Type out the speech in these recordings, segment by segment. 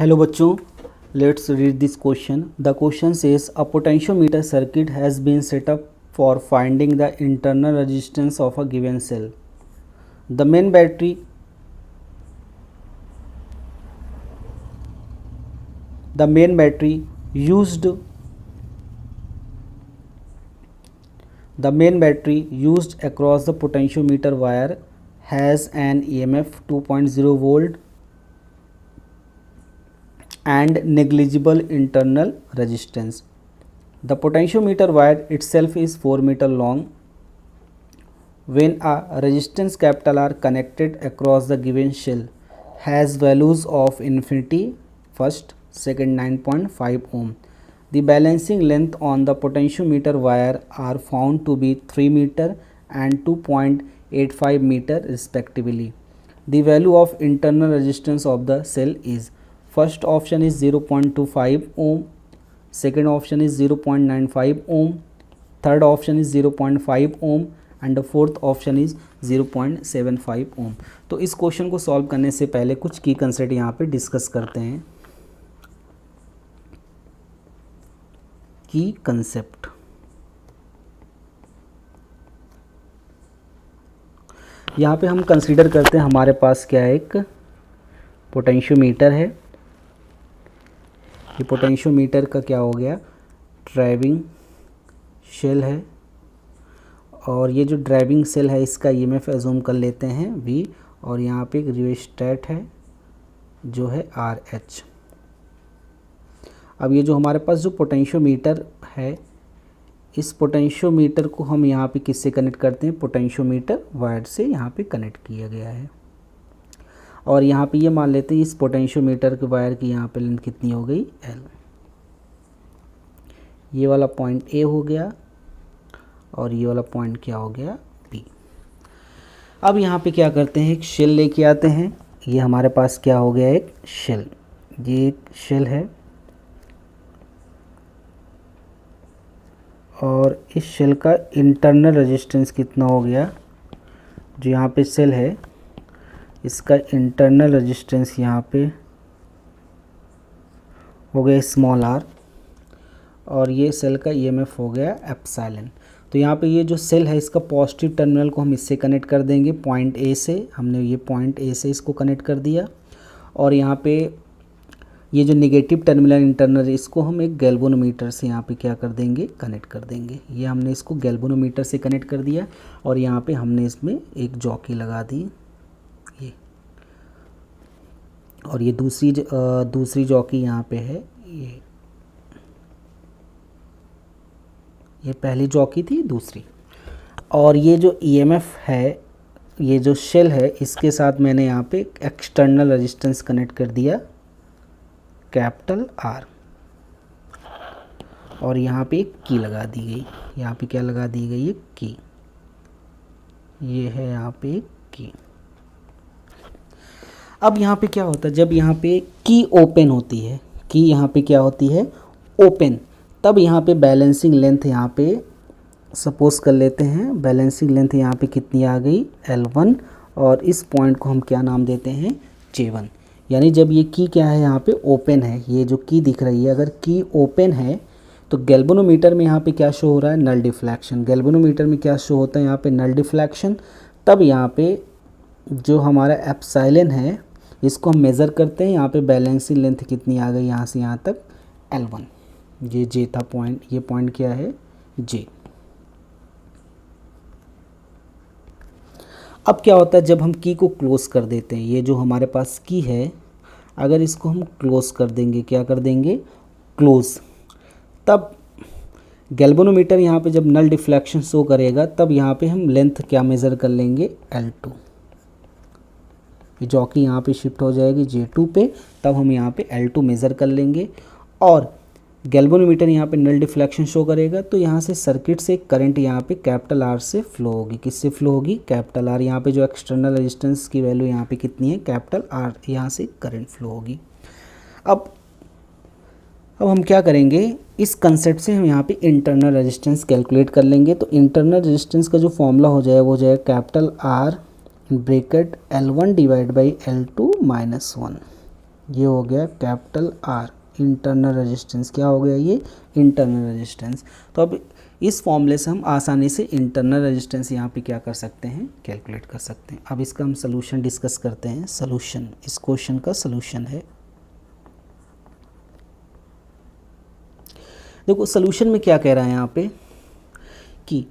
Hello बच्चों, let's read this question. The question says a potentiometer circuit has been set up for finding the internal resistance of a given cell. The main battery used across the potentiometer wire has an EMF 2.0 volt and negligible internal resistance. The potentiometer wire itself is 4 meter long. When a resistance capital R connected across the given shell has values of infinity, first, second 9.5 ohm. The balancing length on the potentiometer wire are found to be 3 meter and 2.85 meter respectively. The value of internal resistance of the cell is, first option is 0.25 ohm, second option is 0.95 ohm, third option is 0.5 ohm and the fourth option is 0.75 ओम. तो इस question को solve करने से पहले कुछ की concept यहाँ पे डिस्कस करते हैं. की कंसेप्ट, यहाँ पे हम कंसीडर करते हैं हमारे पास क्या है, एक पोटेंशियोमीटर है. ये पोटेंशियोमीटर का क्या हो गया, ड्राइविंग शेल है. और ये जो ड्राइविंग सेल है इसका ईएमएफ एज्यूम कर लेते हैं V, और यहाँ पे एक रियोस्टेट है जो है RH. अब ये जो हमारे पास जो पोटेंशियोमीटर है, इस पोटेंशियोमीटर को हम यहाँ पे किससे कनेक्ट करते हैं, पोटेंशियोमीटर वायर से यहाँ पे कनेक्ट किया गया है. और यहाँ पे ये मान लेते हैं इस पोटेंशियोमीटर के वायर की यहाँ पे लेंथ कितनी हो गई, L. ये वाला पॉइंट A हो गया और ये वाला पॉइंट क्या हो गया, B. अब यहाँ पे क्या करते हैं, एक शेल लेके आते हैं. ये हमारे पास क्या हो गया, एक शेल. ये एक शेल है और इस शेल का इंटरनल रेजिस्टेंस कितना हो गया, जो यहाँ पे शेल है इसका इंटरनल रेजिस्टेंस यहाँ पे हो गया स्मॉल r, और ये सेल का ईएमएफ हो गया एप्सिलॉन. तो यहाँ पे ये जो सेल है इसका पॉजिटिव टर्मिनल को हम इससे कनेक्ट कर देंगे पॉइंट A से. हमने ये पॉइंट A से इसको कनेक्ट कर दिया. और यहाँ पे ये जो नेगेटिव टर्मिनल इंटरनल इसको हम एक गैल्वेनोमीटर से यहाँ पे क्या कर देंगे, कनेक्ट कर देंगे. ये हमने इसको गैल्वेनोमीटर से कनेक्ट कर दिया और यहाँ पे हमने इसमें एक जॉकी लगा दी ये. और ये दूसरी जॉकी यहाँ पे है. ये पहली जॉकी थी, दूसरी. और ये जो ईएमएफ है, ये जो शेल है इसके साथ मैंने यहाँ पे एक्सटर्नल रेजिस्टेंस कनेक्ट कर दिया कैपिटल R, और यहाँ पे एक की लगा दी गई. यहाँ पे क्या लगा दी गई, एक की. ये है यहाँ पे एक की. अब यहाँ पे क्या होता है, जब यहाँ पे की ओपन होती है, की यहाँ पे क्या होती है, ओपन, तब यहाँ पे बैलेंसिंग लेंथ यहाँ पे सपोज कर लेते हैं, बैलेंसिंग लेंथ यहाँ पे कितनी आ गई, L1, और इस पॉइंट को हम क्या नाम देते हैं, J1. यानी जब ये की क्या है, यहाँ पे ओपन है, ये जो की दिख रही है, अगर की ओपन है तो गैल्वेनोमीटर में यहाँ पे क्या शो हो रहा है, नल डिफ्लेक्शन. गैल्वेनोमीटर में क्या शो होता है, यहाँ पे नल डिफ्लेक्शन. तब यहाँ पे जो हमारा एप्सिलॉन है इसको हम मेज़र करते हैं. यहाँ पे बैलेंसिंग लेंथ कितनी आ गई, यहाँ से यहाँ तक L1. ये J था पॉइंट, ये पॉइंट क्या है, J. अब क्या होता है जब हम की को क्लोज कर देते हैं, ये जो हमारे पास की है अगर इसको हम क्लोज कर देंगे, क्या कर देंगे, क्लोज, तब गैल्वेनोमीटर यहाँ पे जब नल डिफ्लेक्शन शो करेगा तब यहाँ पे हम लेंथ क्या मेज़र कर लेंगे, L2. ये जॉकी यहाँ पे शिफ्ट हो जाएगी J2 पे, तब हम यहाँ पे L2 मेज़र कर लेंगे. और गैल्वेनोमीटर यहाँ पे नल डिफ्लेक्शन शो करेगा तो यहाँ से सर्किट से करंट यहाँ पे कैपिटल R से फ्लो होगी. किससे फ्लो होगी, कैपिटल R. यहाँ पे जो एक्सटर्नल रेजिस्टेंस की वैल्यू यहाँ पे कितनी है, कैपिटल R. यहाँ से करंट फ्लो होगी. अब हम क्या करेंगे, इस कंसेप्ट से हम यहाँ पे इंटरनल रेजिस्टेंस कैलकुलेट कर लेंगे. तो इंटरनल रेजिस्टेंस का जो फॉर्मूला हो जाएगा वो हो जाएगा capital R bracket L1 divide by L2 minus 1. ये हो गया कैपिटल आर इंटरनल रेजिस्टेंस। क्या हो गया ये? Internal resistance. तो अब इस फॉर्मूले से हम आसानी से इंटरनल रेजिस्टेंस यहाँ पे क्या कर सकते हैं? कैलकुलेट कर सकते हैं। अब इसका हम सोल्यूशन डिस्कस करते हैं। सोल्यूशन, इस क्वेश्चन का सोल्यूशन है, देखो सोल्यूशन में क्या कह रहा है यहाँ पे कि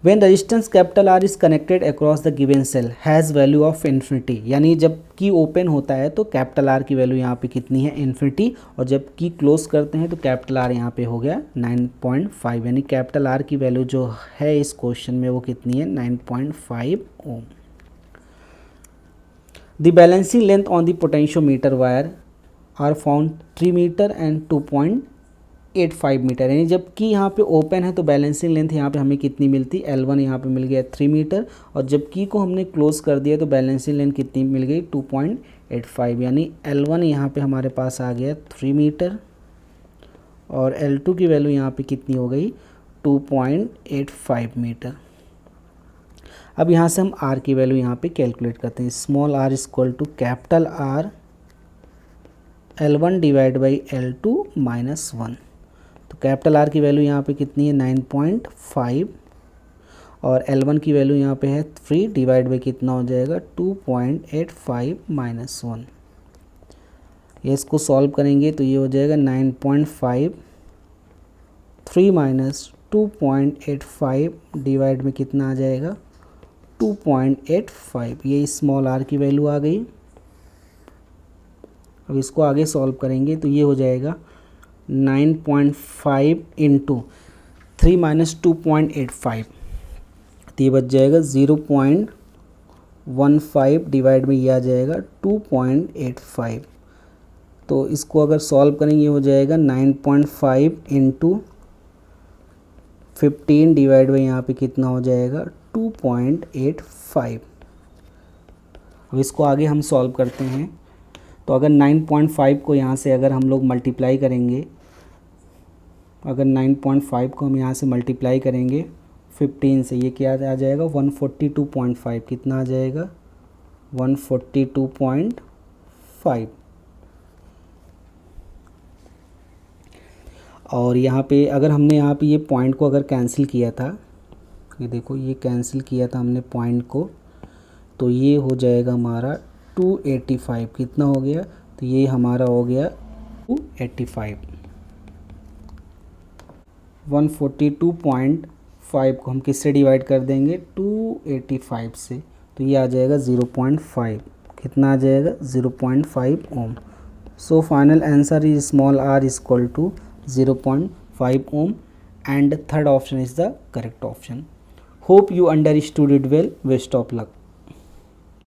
When resistance capital R is connected across the given cell has value of infinity, यानी जब की ओपन होता है तो कैपिटल आर की वैल्यू यहाँ पे कितनी है? इन्फिनिटी। और जब की क्लोज करते हैं तो कैपिटल आर यहाँ पे हो गया 9.5, यानी कैपिटल आर की वैल्यू जो है इस क्वेश्चन में वो कितनी है? 9.5 ohm. The balancing length on the potentiometer wire are found 3 metre and 2.85 metre, यानी जबकि यहाँ पे ओपन है तो बैलेंसिंग लेंथ यहाँ पे हमें कितनी मिलती? L1 यहाँ पे मिल गया 3 मीटर, और जब की को हमने क्लोज कर दिया तो बैलेंसिंग लेंथ कितनी मिल गई? 2.85, यानी L1 यहाँ पे हमारे पास आ गया 3 मीटर और L2 की वैल्यू यहाँ पे कितनी हो गई? 2.85 मीटर। अब यहाँ से हम R की वैल्यू यहाँ पे कैलकुलेट करते हैं। Small r equal to capital R L1 divide by L2 minus 1। तो कैपिटल आर की वैल्यू यहाँ पे कितनी है? 9.5 और L1 की वैल्यू यहाँ पे है 3 डिवाइड बाई कितना हो जाएगा? 2.85 माइनस 1। ये इसको सॉल्व करेंगे तो ये हो जाएगा 9.5, 3 माइनस 2.85 डिवाइड में कितना आ जाएगा? 2.85। ये स्मॉल r की वैल्यू आ गई। अब इसको आगे सॉल्व करेंगे तो ये हो जाएगा 9.5 इंटू 3 माइनस 2.85, तो ये बच जाएगा 0.15 डिवाइड में ये आ जाएगा 2.85। तो इसको अगर सॉल्व करेंगे हो जाएगा 9.5 इंटू 15 डिवाइड में यहाँ पे कितना हो जाएगा? 2.85। अब इसको आगे हम सॉल्व करते हैं तो अगर 9.5 को यहाँ से अगर हम लोग मल्टीप्लाई करेंगे, अगर 9.5 को हम यहाँ से मल्टीप्लाई करेंगे 15 से, ये क्या आ जाएगा? 142.5। कितना आ जाएगा? 142.5। और यहाँ पे अगर हमने यहाँ पे ये पॉइंट को अगर कैंसिल किया था, ये देखो ये कैंसिल किया था हमने पॉइंट को, तो ये हो जाएगा हमारा 285। कितना हो गया? तो ये हमारा हो गया 285। 142.5 को हम किससे डिवाइड कर देंगे? 285 से, तो ये आ जाएगा 0.5। कितना आ जाएगा? 0.5 ohm. So final answer is small r equal to 0.5 ohm and third option is the correct option. Hope you understood it well. Best of luck.